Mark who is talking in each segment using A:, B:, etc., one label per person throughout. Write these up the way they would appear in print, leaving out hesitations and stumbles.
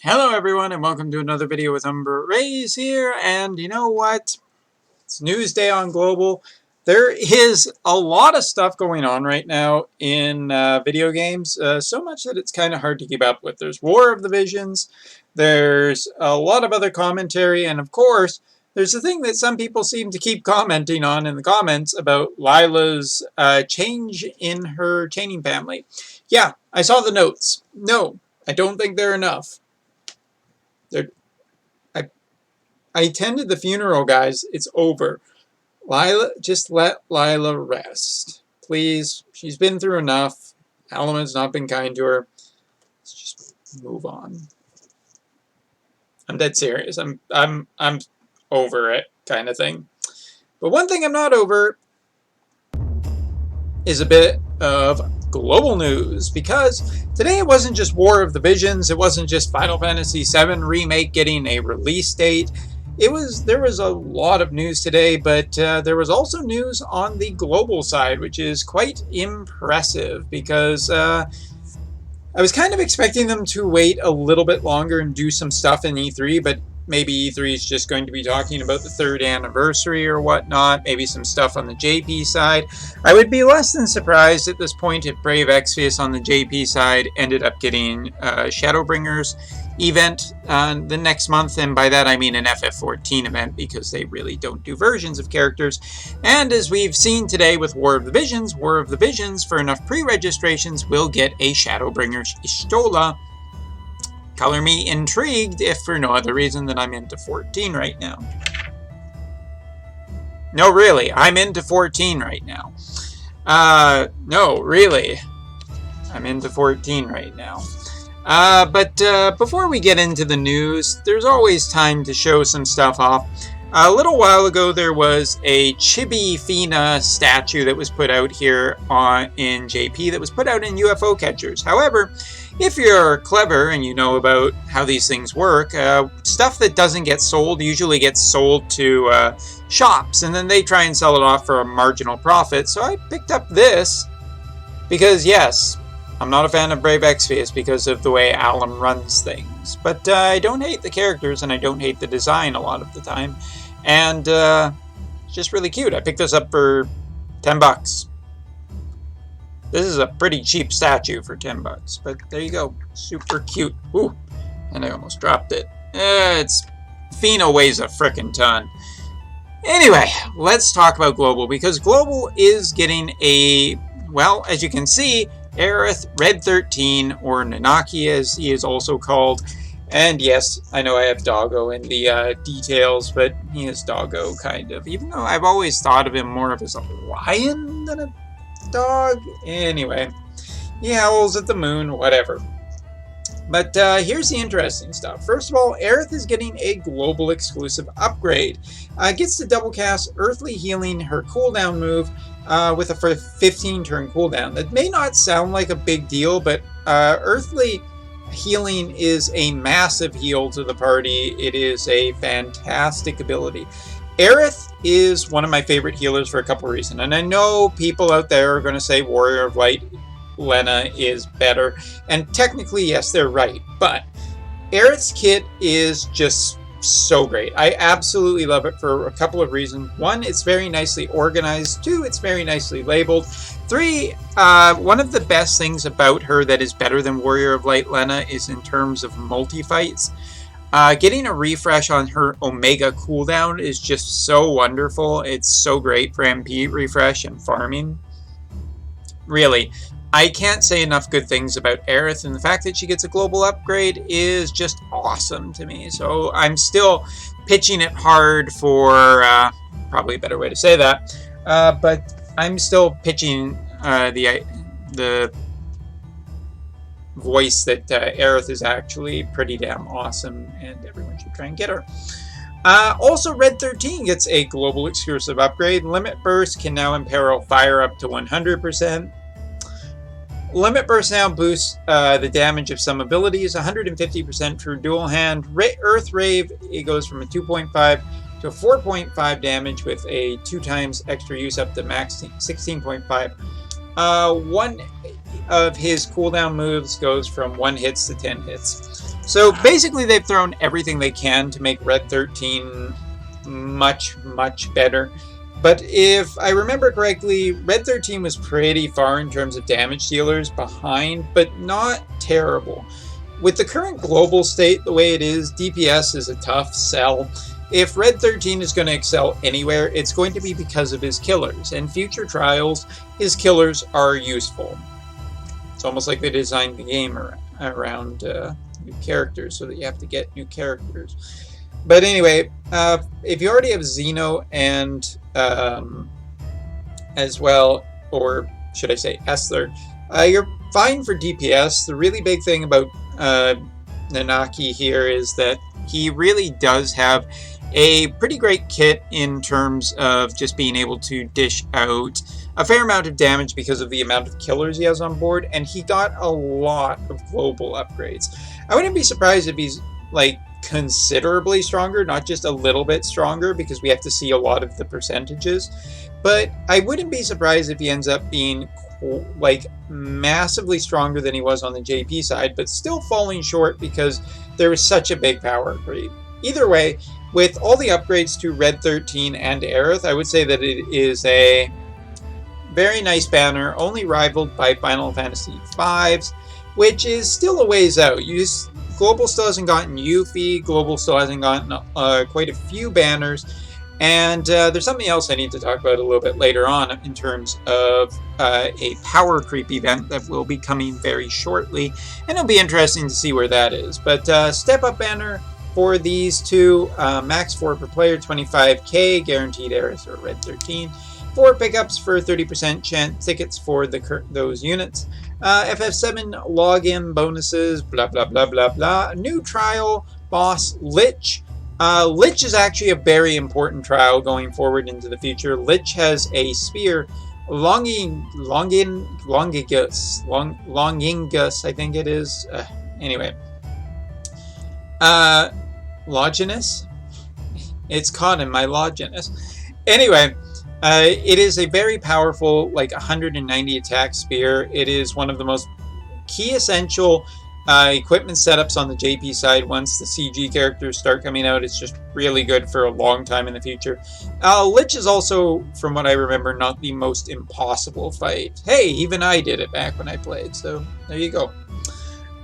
A: Hello everyone and welcome to another video with Umber Rays here, and you know what? It's News Day on Global. There is a lot of stuff going on right now in video games, so much that it's kind of hard to keep up with. There's War of the Visions, there's a lot of other commentary, and of course, there's a thing that some people seem to keep commenting on in the comments about Lila's change in her chaining family. Yeah, I saw the notes. No, I don't think they're enough. I attended the funeral, guys. It's over. Lila, just let Lila rest. Please. She's been through enough. Alaman's not been kind to her. Let's just move on. I'm dead serious. I'm over it, kind of thing. But one thing I'm not over is a bit of global news, because today it wasn't just War of the Visions, it wasn't just Final Fantasy VII Remake getting a release date. There was a lot of news today, but there was also news on the global side, which is quite impressive, because I was kind of expecting them to wait a little bit longer and do some stuff in E3, but maybe E3 is just going to be talking about the 3rd anniversary or whatnot, maybe some stuff on the JP side. I would be less than surprised at this point if Brave Exvius on the JP side ended up getting Shadowbringers event the next month, and by that I mean an FF14 event, because they really don't do versions of characters. And as we've seen today with War of the Visions, for enough pre-registrations will get a Shadowbringer Istola. Color me intrigued, if for no other reason than I'm into 14 right now. No, really, I'm into 14 right now. No, really, I'm into 14 right now. But before we get into the news, there's always time to show some stuff off. A little while ago, there was a chibi Fina statue that was put out here in JP that was put out in UFO catchers. However, if you're clever and you know about how these things work, stuff that doesn't get sold usually gets sold to shops, and then they try and sell it off for a marginal profit. So I picked up this because, yes, I'm not a fan of Brave Exvius because of the way Alan runs things. But I don't hate the characters, and I don't hate the design a lot of the time. And it's just really cute. I picked this up for 10 bucks. This is a pretty cheap statue for 10 bucks. But there you go. Super cute. Ooh, and I almost dropped it. Fina weighs a frickin' ton. Anyway, let's talk about Global, because Global is getting a, well, as you can see, Aerith, Red 13, or Nanaki as he is also called. And yes, I know I have Doggo in the details, but he is Doggo, kind of. Even though I've always thought of him more of as a lion than a dog. Anyway, he howls at the moon, whatever. But here's the interesting stuff. First of all, Aerith is getting a global exclusive upgrade. Gets to double cast Earthly Healing, her cooldown move, with a 15-turn cooldown. That may not sound like a big deal, but Earthly Healing is a massive heal to the party. It is a fantastic ability. Aerith is one of my favorite healers for a couple of reasons, and I know people out there are going to say Warrior of Light Lena is better, and technically, yes, they're right, but Aerith's kit is just so great. I absolutely love it for a couple of reasons. One, it's very nicely organized. Two, it's very nicely labeled. Three, one of the best things about her that is better than Warrior of Light Lena is in terms of multi-fights. Getting a refresh on her Omega cooldown is just so wonderful. It's so great for MP refresh and farming. Really, I can't say enough good things about Aerith, and the fact that she gets a global upgrade is just awesome to me. So I'm still pitching it hard for, probably a better way to say that, but I'm still pitching the voice that Aerith is actually pretty damn awesome, and everyone should try and get her. Also, Red 13 gets a global exclusive upgrade. Limit Burst can now imperil fire up to 100%. Limit Burst now boosts the damage of some abilities 150% for dual hand. Earth Rave, it goes from a 2.5 to a 4.5 damage with a 2 times extra use up to max 16.5. One of his cooldown moves goes from 1 hits to 10 hits. So basically they've thrown everything they can to make Red 13 much, much better. But if I remember correctly, Red 13 was pretty far in terms of damage dealers behind, but not terrible. With the current global state the way it is, DPS is a tough sell. If Red 13 is going to excel anywhere, it's going to be because of his killers. In future trials, his killers are useful. It's almost like they designed the game around new characters, so that you have to get new characters. But anyway, if you already have Xeno and as well, or should I say Esther, you're fine for DPS. The really big thing about Nanaki here is that he really does have a pretty great kit in terms of just being able to dish out a fair amount of damage because of the amount of killers he has on board, and he got a lot of global upgrades. I wouldn't be surprised if he's like considerably stronger, not just a little bit stronger, because we have to see a lot of the percentages, but I wouldn't be surprised if he ends up being like massively stronger than he was on the JP side, but still falling short because there is such a big power creep. Either way, with all the upgrades to Red 13 and Aerith, I would say that it is a very nice banner, only rivaled by Final Fantasy V's, which is still a ways out. Global still hasn't gotten Yuffie, Global still hasn't gotten quite a few banners, and there's something else I need to talk about a little bit later on in terms of a power creep event that will be coming very shortly, and it'll be interesting to see where that is. But step up banner for these two, max 4 per player, 25k, guaranteed Aerith or Red 13. 4 pickups for 30% chance tickets for those units. FF7 login bonuses, blah, blah, blah, blah, blah. New trial boss, Lich. Lich is actually a very important trial going forward into the future. Lich has a spear, Longingus, I think it is. Anyway. Longinus? It's caught in my Longinus. Anyway. It is a very powerful, like 190 attack spear. It is one of the most key essential equipment setups on the JP side. Once the CG characters start coming out, it's just really good for a long time in the future. Lich is also, from what I remember, not the most impossible fight. Hey, even I did it back when I played, so there you go.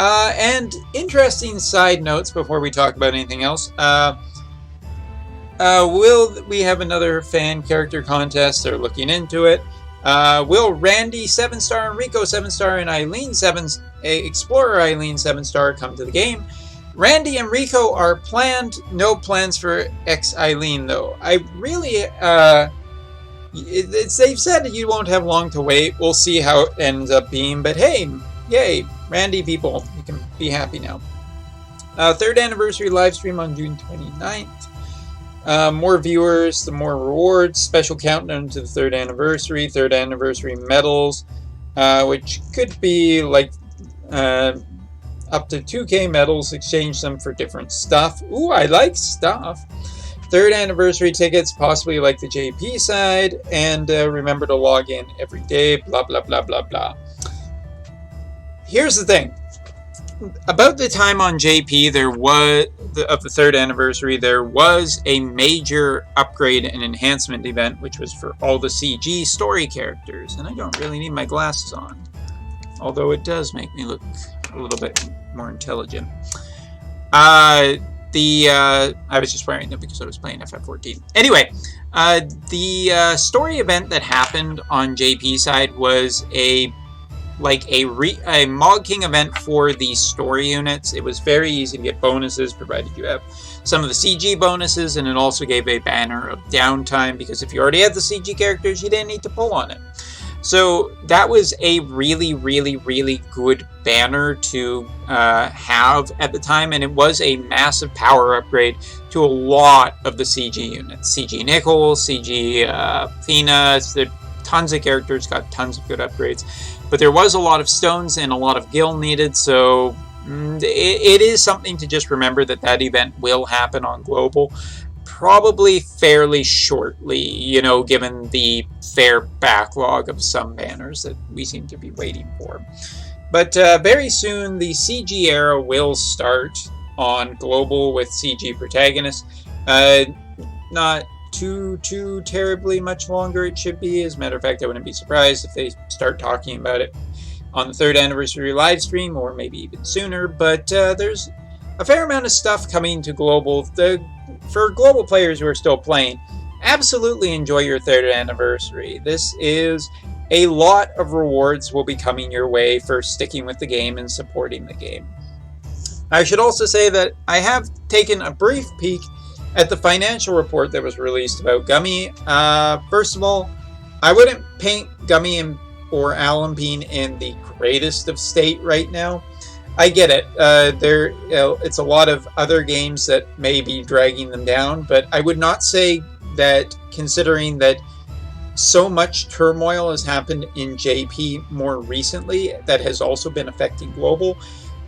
A: And interesting side notes before we talk about anything else. Will we have another fan character contest? They're looking into it. Will Randy 7-star, Enrico 7-star, and Eileen Explorer Eileen 7-star come to the game? Randy and Rico are planned. No plans for Eileen though. I really, they've said that you won't have long to wait. We'll see how it ends up being. But hey, yay, Randy people, you can be happy now. 3rd anniversary live stream on June 29th. More viewers, the more rewards. Special countdown to the 3rd anniversary. 3rd anniversary medals, which could be like up to 2k medals. Exchange them for different stuff. Ooh, I like stuff. 3rd anniversary tickets, possibly like the JP side. And remember to log in every day. Blah, blah, blah, blah, blah. Here's the thing. About the time on JP, there was of the 3rd anniversary, there was a major upgrade and enhancement event, which was for all the CG story characters. And I don't really need my glasses on, although it does make me look a little bit more intelligent. I was just wearing them because I was playing FF14. Anyway, the story event that happened on JP side was a Mog King event for the story units. It was very easy to get bonuses, provided you have some of the CG bonuses, and it also gave a banner of downtime, because if you already had the CG characters, you didn't need to pull on it. So that was a really, really, really good banner to have at the time, and it was a massive power upgrade to a lot of the CG units. CG Nickel, CG Fina, tons of characters got tons of good upgrades. But there was a lot of stones and a lot of gil needed, so it is something to just remember that event will happen on Global. Probably fairly shortly, you know, given the fair backlog of some banners that we seem to be waiting for. But very soon, the CG era will start. on global with CG protagonists. Not too terribly much longer it should be. As a matter of fact, I wouldn't be surprised if they start talking about it on the 3rd anniversary live stream, or maybe even sooner. But there's a fair amount of stuff coming to global. For global players who are still playing, absolutely enjoy your 3rd anniversary. This is a lot of rewards will be coming your way for sticking with the game and supporting the game. I should also say that I have taken a brief peek at the financial report that was released about Gummy. First of all, I wouldn't paint Gummy or Alum in the greatest of state right now. I get it. It's a lot of other games that may be dragging them down, but I would not say that, considering that so much turmoil has happened in JP more recently that has also been affecting global,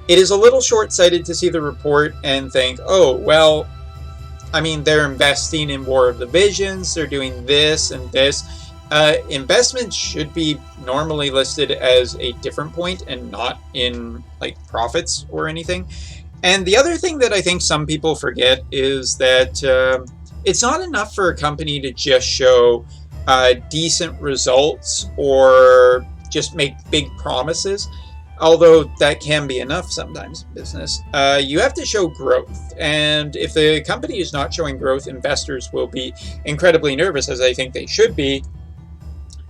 A: it is a little short-sighted to see the report and think, oh, well, I mean, they're investing in War of the Visions, they're doing this and this. Investments should be normally listed as a different point and not in like profits or anything. And the other thing that I think some people forget is that it's not enough for a company to just show decent results or just make big promises, although that can be enough sometimes in business. You have to show growth, and if the company is not showing growth, investors will be incredibly nervous, as I think they should be.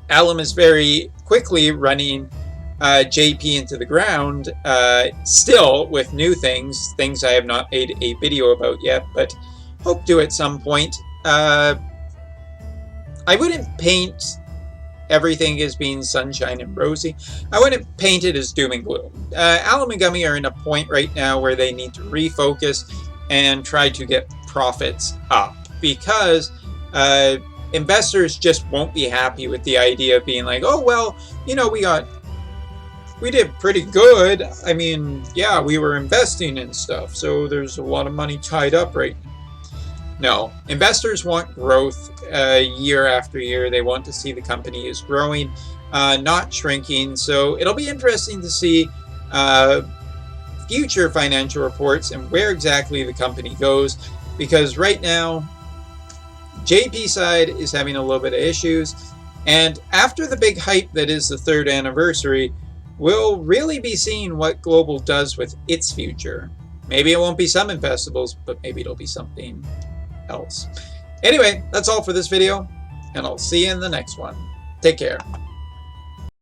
A: Alum is very quickly running JP into the ground, still with new things I have not made a video about yet, but hope to at some point. I wouldn't paint everything as being sunshine and rosy. I wouldn't paint it as doom and gloom. Alum and Gummy are in a point right now where they need to refocus and try to get profits up, because investors just won't be happy with the idea of being like, oh, well, you know, we did pretty good. I mean, yeah, we were investing in stuff, so there's a lot of money tied up right now. No, investors want growth year after year. They want to see the company is growing, not shrinking. So it'll be interesting to see future financial reports and where exactly the company goes, because right now, JP side is having a little bit of issues, and after the big hype that is the 3rd anniversary, we'll really be seeing what global does with its future. Maybe it won't be Summon Festivals, but maybe it'll be something else. Anyway, that's all for this video, and I'll see you in the next one. Take care.